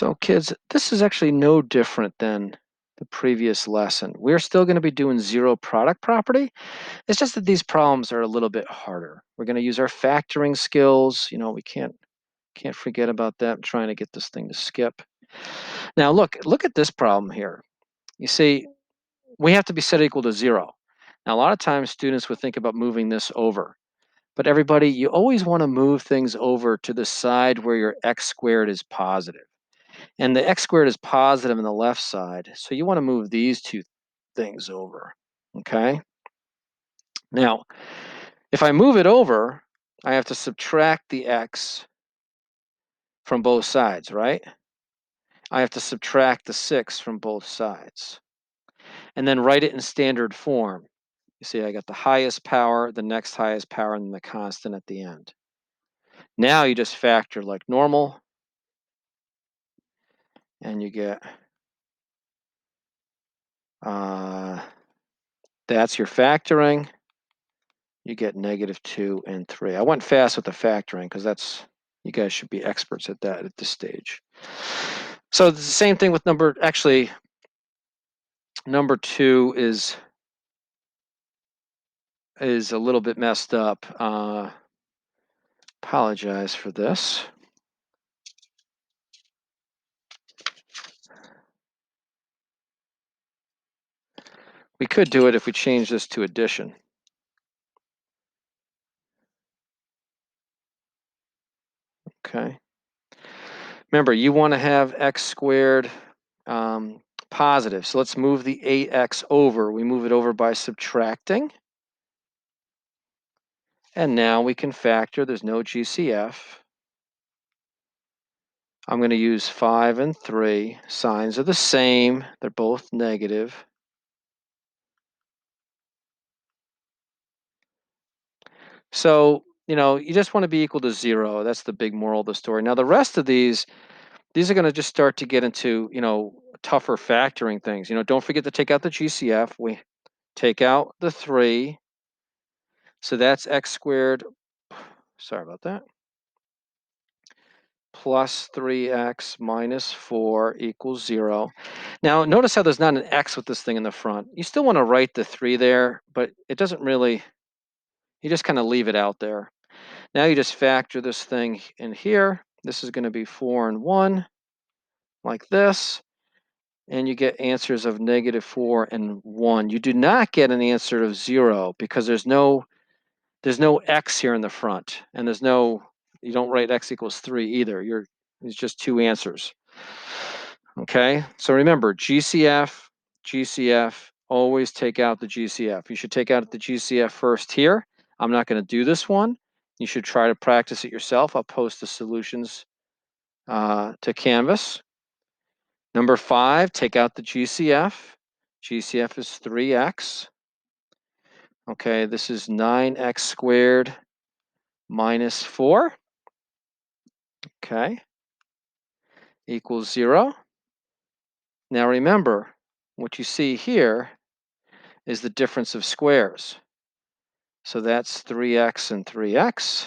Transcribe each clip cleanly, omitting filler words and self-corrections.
So kids, this is actually no different than the previous lesson. We're still going to be doing zero product property. It's just that these problems are a little bit harder. We're going to use our factoring skills. We can't forget about that. I'm trying to get this thing to skip. Now look at this problem here. You see, we have to be set equal to 0. Now a lot of times students would think about moving this over. But everybody, you always want to move things over to the side where your x squared is positive. And the x squared is positive on the left side. So you want to move these two things over. Okay. Now, if I move it over, I have to subtract the x from both sides, right? I have to subtract the 6 from both sides. And then write it in standard form. You see, I got the highest power, the next highest power, and then the constant at the end. Now you just factor like normal. And you get that's your factoring. You get -2 and 3. I went fast with the factoring because you guys should be experts at that at this stage. So it's the same thing with number 2 is a little bit messed up. Apologize for this. We could do it if we change this to addition. Okay. Remember, you want to have x squared positive. So let's move the 8x over. We move it over by subtracting. And now we can factor. There's no GCF. I'm going to use 5 and 3. Signs are the same. They're both negative. So, you just want to be equal to 0. That's the big moral of the story. Now, the rest of these are going to just start to get into, tougher factoring things. Don't forget to take out the GCF. We take out the 3. So that's x squared. Sorry about that. Plus 3x minus 4 equals 0. Now, notice how there's not an x with this thing in the front. You still want to write the 3 there, but it doesn't really, you just kind of leave it out there. Now you just factor this thing in here. This is going to be 4 and 1, like this. And you get answers of -4 and 1. You do not get an answer of 0 because there's no x here in the front. And you don't write x equals 3 either. It's just 2 answers. Okay, so remember, GCF, always take out the GCF. You should take out the GCF first here. I'm not going to do this one. You should try to practice it yourself. I'll post the solutions to Canvas. Number 5, take out the GCF. GCF is 3x. Okay, this is 9x squared minus 4. Okay, equals 0. Now remember, what you see here is the difference of squares. So that's 3x and 3x,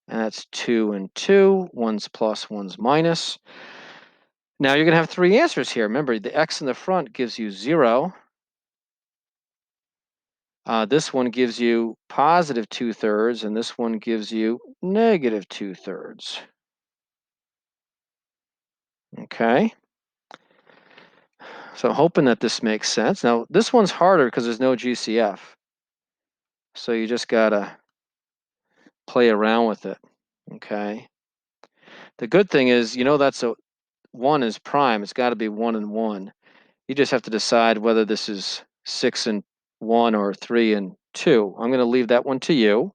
and that's 2 and 2. One's plus, one's minus. Now you're going to have 3 answers here. Remember, the x in the front gives you 0. This one gives you positive 2/3, and this one gives you negative 2/3. Okay. So I'm hoping that this makes sense. Now, this one's harder because there's no GCF. So you just got to play around with it. Okay. The good thing is, that's 1 is prime. It's got to be 1 and 1. You just have to decide whether this is 6 and 1 or 3 and 2. I'm going to leave that one to you.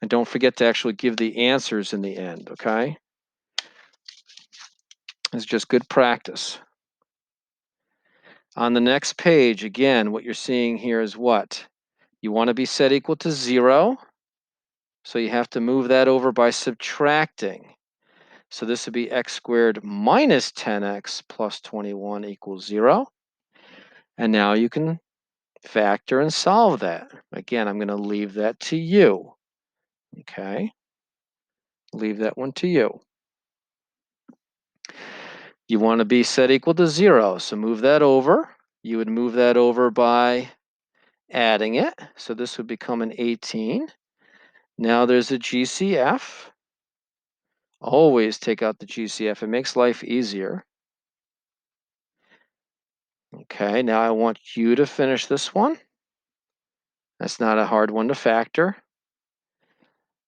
And don't forget to actually give the answers in the end, okay? It's just good practice. On the next page, again, what you're seeing here is what? You want to be set equal to 0. So you have to move that over by subtracting. So this would be x squared minus 10x plus 21 equals 0. And now you can factor and solve that. Again, I'm going to leave that to you. Okay. Leave that one to you. You want to be set equal to 0, so move that over. You would move that over by adding it. So this would become an 18. Now there's a GCF. Always take out the GCF. It makes life easier. Okay, now I want you to finish this one. That's not a hard one to factor.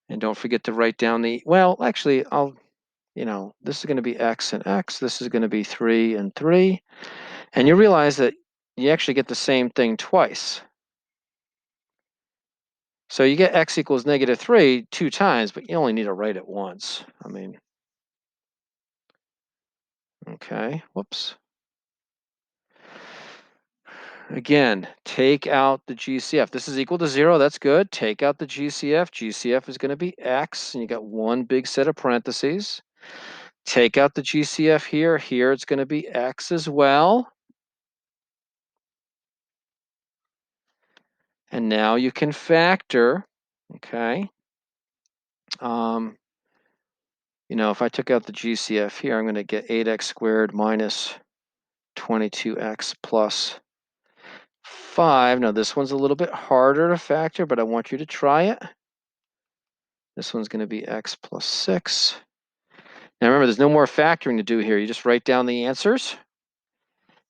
And don't forget to write down the, well, actually, this is going to be x and x. This is going to be 3 and 3. And you realize that you actually get the same thing twice. So you get x equals -3 2 times, but you only need to write it once. Okay, whoops. Again, take out the GCF. This is equal to 0. That's good. Take out the GCF. GCF is going to be x, and you got one big set of parentheses. Take out the GCF here. Here it's going to be x as well. And now you can factor, okay? If I took out the GCF here, I'm going to get 8x squared minus 22x plus 5. Now this one's a little bit harder to factor, but I want you to try it. This one's going to be x plus 6. Now remember, there's no more factoring to do here. You just write down the answers.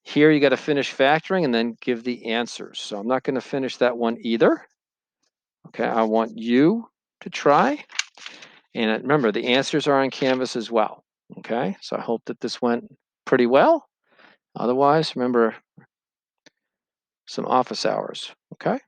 Here you got to finish factoring and then give the answers. So I'm not going to finish that one either. Okay, I want you to try. And remember, the answers are on Canvas as well. Okay, so I hope that this went pretty well. Otherwise, remember, some office hours. Okay.